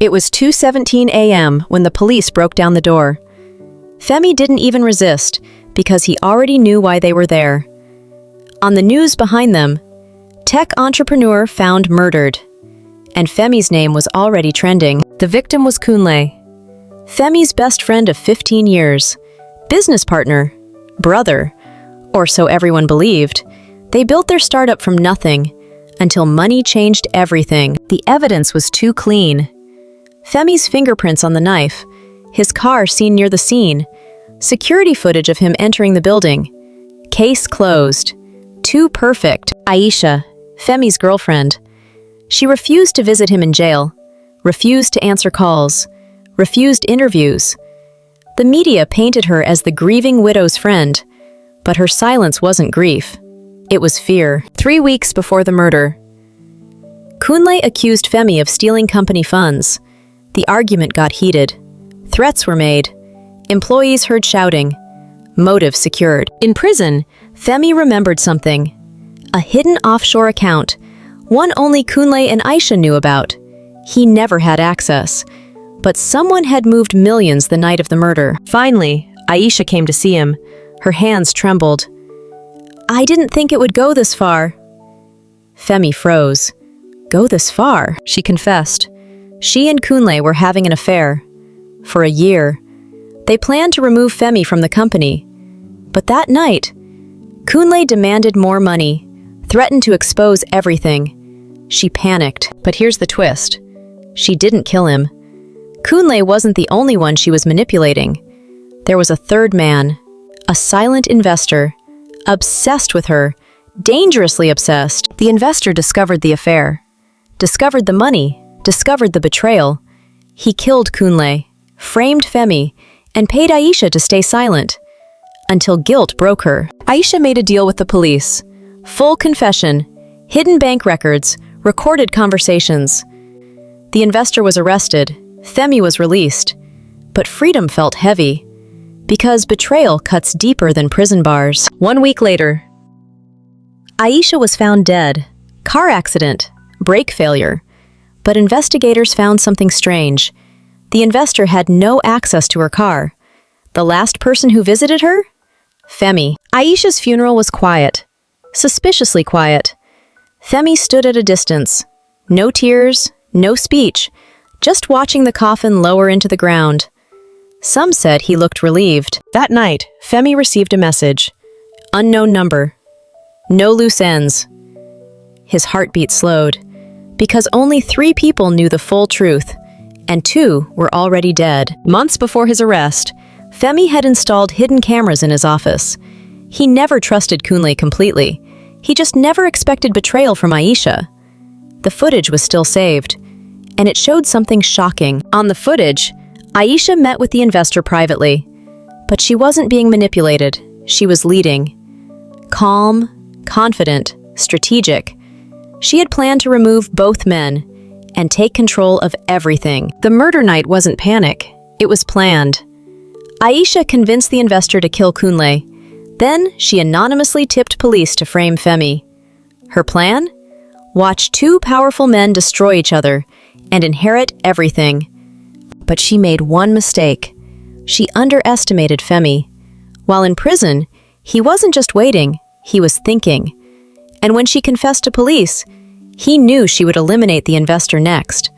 It was 2:17 a.m. when the police broke down the door. Femi didn't even resist because he already knew why they were there. On the news behind them, tech entrepreneur found murdered. And Femi's name was already trending. The victim was Kunle, Femi's best friend of 15 years, business partner, brother, or so everyone believed. They built their startup from nothing until money changed everything. The evidence was too clean. Femi's fingerprints on the knife, his car seen near the scene, security footage of him entering the building. Case closed. Too perfect. Aisha, Femi's girlfriend. She refused to visit him in jail, refused to answer calls, refused interviews. The media painted her as the grieving widow's friend, but her silence wasn't grief. It was fear. 3 weeks before the murder, Kunle accused Femi of stealing company funds. The argument got heated. Threats were made. Employees heard shouting. Motive secured. In prison, Femi remembered something. A hidden offshore account, one only Kunle and Aisha knew about. He never had access. But someone had moved millions the night of the murder. Finally, Aisha came to see him. Her hands trembled. "I didn't think it would go this far." Femi froze. "Go this far?" she confessed. She and Kunle were having an affair. For a year. They planned to remove Femi from the company. But that night, Kunle demanded more money, threatened to expose everything. She panicked. But here's the twist. She didn't kill him. Kunle wasn't the only one she was manipulating. There was a third man, a silent investor, obsessed with her, dangerously obsessed. The investor discovered the affair, discovered the money, discovered the betrayal. He killed Kunle, framed Femi, and paid Aisha to stay silent. Until guilt broke her. Aisha made a deal with the police. Full confession, hidden bank records, recorded conversations. The investor was arrested. Femi was released. But freedom felt heavy. Because betrayal cuts deeper than prison bars. 1 week later, Aisha was found dead. Car accident, brake failure. But investigators found something strange. The investor had no access to her car. The last person who visited her? Femi. Aisha's funeral was quiet. Suspiciously quiet. Femi stood at a distance. No tears, no speech, just watching the coffin lower into the ground. Some said he looked relieved. That night, Femi received a message. Unknown number. No loose ends. His heartbeat slowed, because only 3 people knew the full truth, and 2 were already dead. Months before his arrest, Femi had installed hidden cameras in his office. He never trusted Kunle completely. He just never expected betrayal from Aisha. The footage was still saved, and it showed something shocking. On the footage, Aisha met with the investor privately. But she wasn't being manipulated. She was leading. Calm, confident, strategic. She had planned to remove both men and take control of everything. The murder night wasn't panic. It was planned. Aisha convinced the investor to kill Kunle. Then she anonymously tipped police to frame Femi. Her plan? Watch 2 powerful men destroy each other and inherit everything. But she made one mistake. She underestimated Femi. While in prison, he wasn't just waiting, he was thinking. And when she confessed to police, he knew she would eliminate the investor next.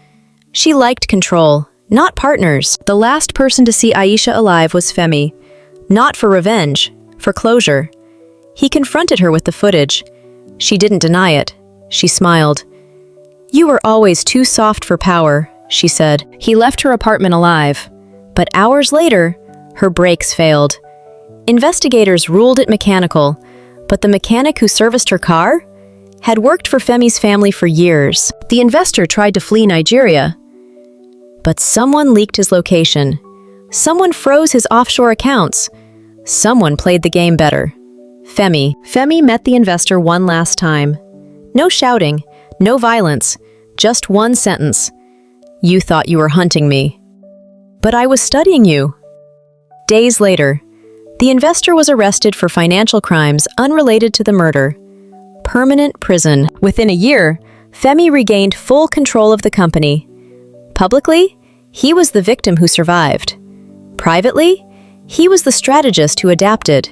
She liked control, not partners. The last person to see Aisha alive was Femi. Not for revenge, for closure. He confronted her with the footage. She didn't deny it. She smiled. "You were always too soft for power," she said. He left her apartment alive. But hours later, her brakes failed. Investigators ruled it mechanical, but the mechanic who serviced her car had worked for Femi's family for years. The investor tried to flee Nigeria, but someone leaked his location. Someone froze his offshore accounts. Someone played the game better. Femi. Femi met the investor one last time. No shouting, no violence, just one sentence. "You thought you were hunting me, but I was studying you." Days later, the investor was arrested for financial crimes unrelated to the murder. Permanent prison. Within a year, Femi regained full control of the company. Publicly, he was the victim who survived. Privately, he was the strategist who adapted.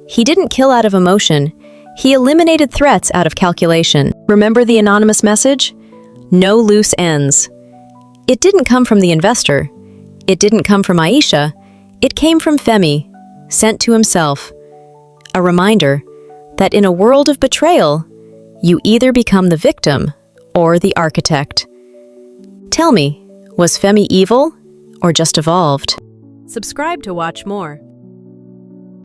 He didn't kill out of emotion. He eliminated threats out of calculation. Remember the anonymous message? No loose ends. It didn't come from the investor. It didn't come from Aisha. It came from Femi, sent to himself. A reminder that in a world of betrayal, you either become the victim or the architect. Tell me, was Femi evil or just evolved? Subscribe to watch more.